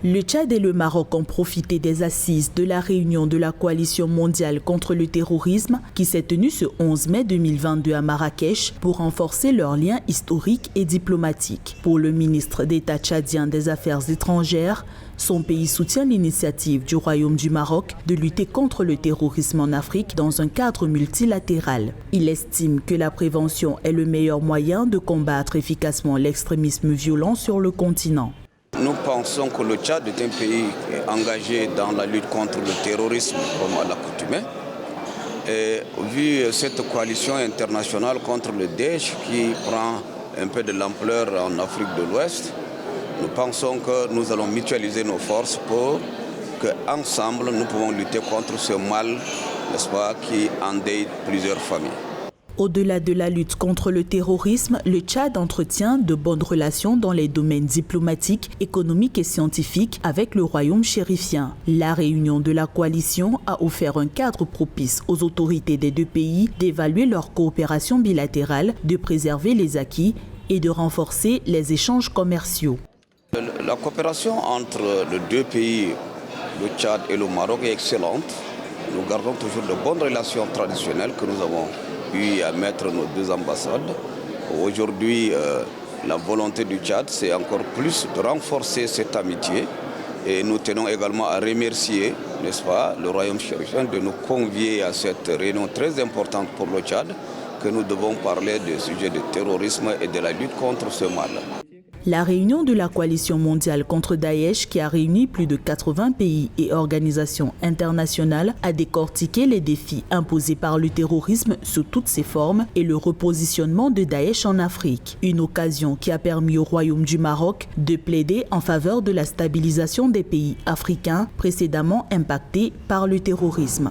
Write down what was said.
Le Tchad et le Maroc ont profité des assises de la réunion de la coalition mondiale contre le terrorisme qui s'est tenue ce 11 mai 2022 à Marrakech pour renforcer leurs liens historiques et diplomatiques. Pour le ministre d'État tchadien des Affaires étrangères, son pays soutient l'initiative du Royaume du Maroc de lutter contre le terrorisme en Afrique dans un cadre multilatéral. Il estime que la prévention est le meilleur moyen de combattre efficacement l'extrémisme violent sur le continent. Nous pensons que le Tchad est un pays engagé dans la lutte contre le terrorisme comme à l'accoutumée. Et vu cette coalition internationale contre le Daesh qui prend un peu de l'ampleur en Afrique de l'Ouest, nous pensons que nous allons mutualiser nos forces pour qu'ensemble nous pouvons lutter contre ce mal, n'est-ce pas, qui endeuille plusieurs familles. Au-delà de la lutte contre le terrorisme, le Tchad entretient de bonnes relations dans les domaines diplomatiques, économiques et scientifiques avec le royaume chérifien. La réunion de la coalition a offert un cadre propice aux autorités des deux pays d'évaluer leur coopération bilatérale, de préserver les acquis et de renforcer les échanges commerciaux. La coopération entre les deux pays, le Tchad et le Maroc, est excellente. Nous gardons toujours de bonnes relations traditionnelles que nous avons eu à mettre nos deux ambassades. Aujourd'hui, la volonté du Tchad, c'est encore plus de renforcer cette amitié. Et nous tenons également à remercier, n'est-ce pas, le royaume chérifien de nous convier à cette réunion très importante pour le Tchad, que nous devons parler des sujets de terrorisme et de la lutte contre ce mal. La réunion de la coalition mondiale contre Daesh, qui a réuni plus de 80 pays et organisations internationales, a décortiqué les défis imposés par le terrorisme sous toutes ses formes et le repositionnement de Daesh en Afrique. Une occasion qui a permis au Royaume du Maroc de plaider en faveur de la stabilisation des pays africains précédemment impactés par le terrorisme.